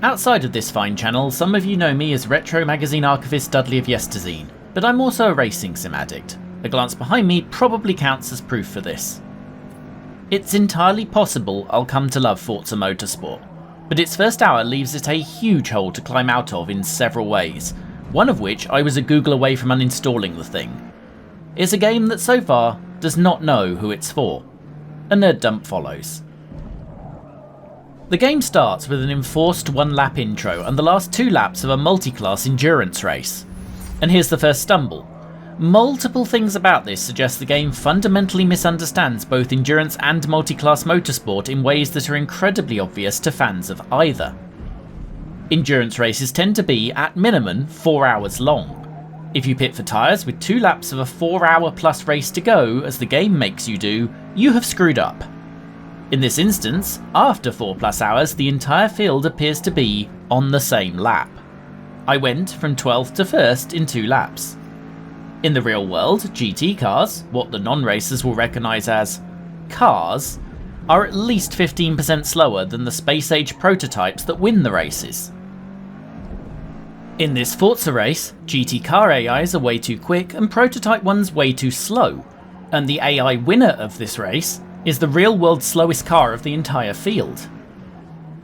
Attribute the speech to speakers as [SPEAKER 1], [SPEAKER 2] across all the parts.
[SPEAKER 1] Outside of this fine channel, some of you know me as retro magazine archivist Dudley of Yesterzine, but I'm also a racing sim addict. A glance behind me probably counts as proof for this. It's entirely possible I'll come to love Forza Motorsport, but its first hour leaves it a huge hole to climb out of in several ways, one of which I was a Google away from uninstalling the thing. It's a game that so far does not know who it's for. A nerd dump follows. The game starts with an enforced one-lap intro and the last 2 laps of a multi-class endurance race. And here's the first stumble. Multiple things about this suggest the game fundamentally misunderstands both endurance and multi-class motorsport in ways that are incredibly obvious to fans of either. Endurance races tend to be, at minimum, 4 hours long. If you pit for tyres with 2 laps of a 4-hour plus race to go, as the game makes you do, you have screwed up. In this instance, after 4+ hours, the entire field appears to be on the same lap. I went from 12th to 1st in 2 laps. In the real world, GT cars, what the non-racers will recognise as cars, are at least 15% slower than the space-age prototypes that win the races. In this Forza race, GT car AIs are way too quick and prototype ones way too slow, and the AI winner of this race is the real-world slowest car of the entire field.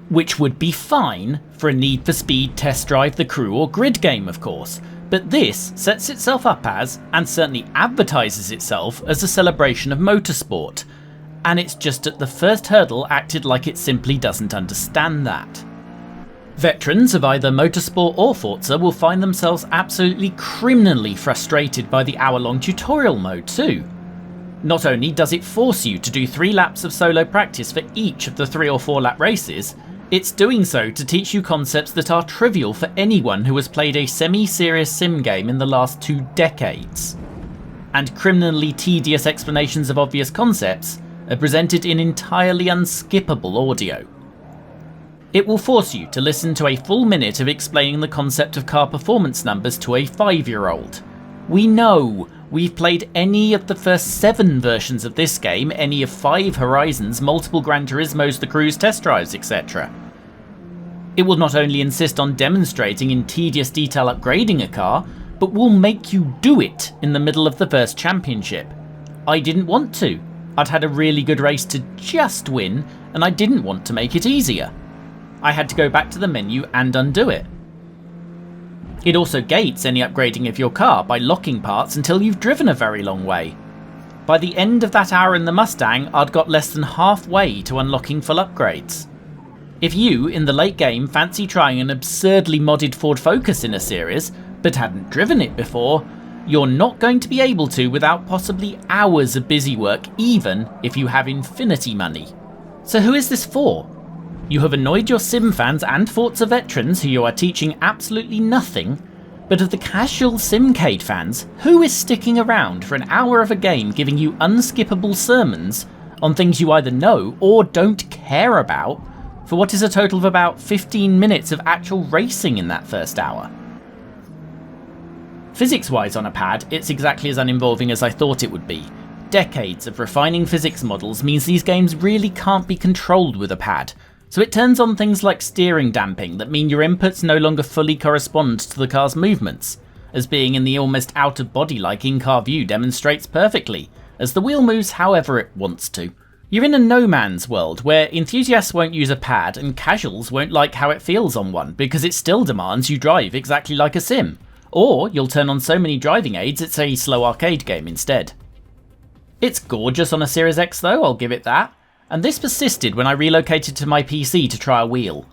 [SPEAKER 1] Which would be fine for a Need for Speed Test Drive the Crew or Grid game, of course, but this sets itself up as, and certainly advertises itself as, a celebration of motorsport, and it's just at the first hurdle acted like it simply doesn't understand that. Veterans of either motorsport or Forza will find themselves absolutely criminally frustrated by the hour-long tutorial mode too. Not only does it force you to do 3 laps of solo practice for each of the 3 or 4 lap races, it's doing so to teach you concepts that are trivial for anyone who has played a semi-serious sim game in the last 2 decades. And criminally tedious explanations of obvious concepts are presented in entirely unskippable audio. It will force you to listen to a full minute of explaining the concept of car performance numbers to a 5-year-old. We know. We've played any of the first 7 versions of this game, any of 5 Horizons, multiple Gran Turismos, the Cruise test drives, etc. It will not only insist on demonstrating in tedious detail upgrading a car, but will make you do it in the middle of the first championship. I didn't want to. I'd had a really good race to just win, and I didn't want to make it easier. I had to go back to the menu and undo it. It also gates any upgrading of your car by locking parts until you've driven a very long way. By the end of that hour in the Mustang, I'd got less than halfway to unlocking full upgrades. If you, in the late game, fancy trying an absurdly modded Ford Focus in a series, but hadn't driven it before, you're not going to be able to without possibly hours of busy work, even if you have infinity money. So who is this for? You have annoyed your sim fans and Forza veterans who you are teaching absolutely nothing, but of the casual Simcade fans, who is sticking around for an hour of a game giving you unskippable sermons on things you either know or don't care about for what is a total of about 15 minutes of actual racing in that first hour? Physics-wise on a pad, it's exactly as uninvolving as I thought it would be. Decades of refining physics models means these games really can't be controlled with a pad, so it turns on things like steering damping that mean your inputs no longer fully correspond to the car's movements, as being in the almost out-of-body-like in-car view demonstrates perfectly, as the wheel moves however it wants to. You're in a no man's world where enthusiasts won't use a pad and casuals won't like how it feels on one because it still demands you drive exactly like a sim, or you'll turn on so many driving aids it's a slow arcade game instead. It's gorgeous on a Series X though, I'll give it that. And this persisted when I relocated to my PC to try a wheel.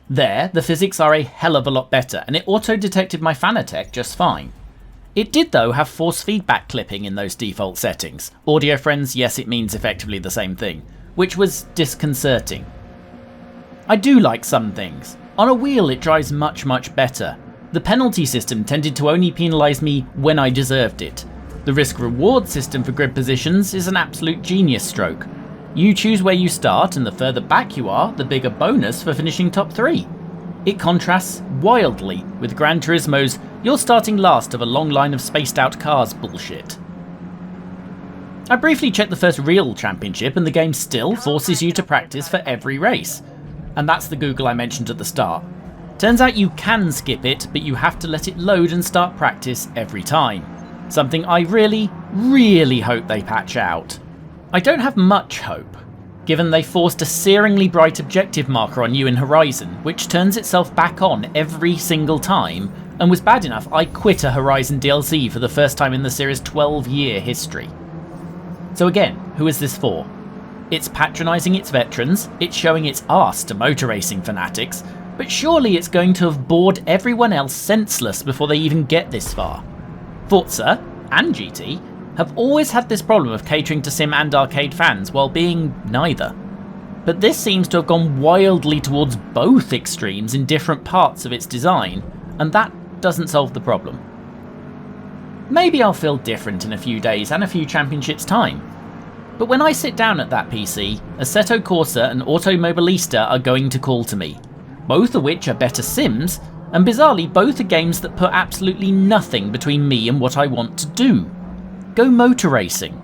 [SPEAKER 1] There, the physics are a hell of a lot better, and it auto-detected my Fanatec just fine. It did though have force feedback clipping in those default settings. Audio friends, yes, it means effectively the same thing, which was disconcerting. I do like some things. On a wheel it drives much better. The penalty system tended to only penalise me when I deserved it. The risk-reward system for grid positions is an absolute genius stroke. You choose where you start, and the further back you are, the bigger bonus for finishing top 3. It contrasts wildly with Gran Turismo's "you're starting last of a long line of spaced out cars" bullshit. I briefly checked the first real championship, and the game still forces you to practice for every race. And that's the Google I mentioned at the start. Turns out you can skip it, but you have to let it load and start practice every time. Something I really hope they patch out. I don't have much hope, given they forced a searingly bright objective marker on you in Horizon, which turns itself back on every single time, and was bad enough I quit a Horizon DLC for the first time in the series' 12-year history. So again, who is this for? It's patronising its veterans, it's showing its arse to motor racing fanatics, but surely it's going to have bored everyone else senseless before they even get this far. Forza, and GT, have always had this problem of catering to sim and arcade fans while being neither. But this seems to have gone wildly towards both extremes in different parts of its design, and that doesn't solve the problem. Maybe I'll feel different in a few days and a few championships' time. But when I sit down at that PC, Assetto Corsa and Automobilista are going to call to me, both of which are better sims, and bizarrely both are games that put absolutely nothing between me and what I want to do. Go motor racing.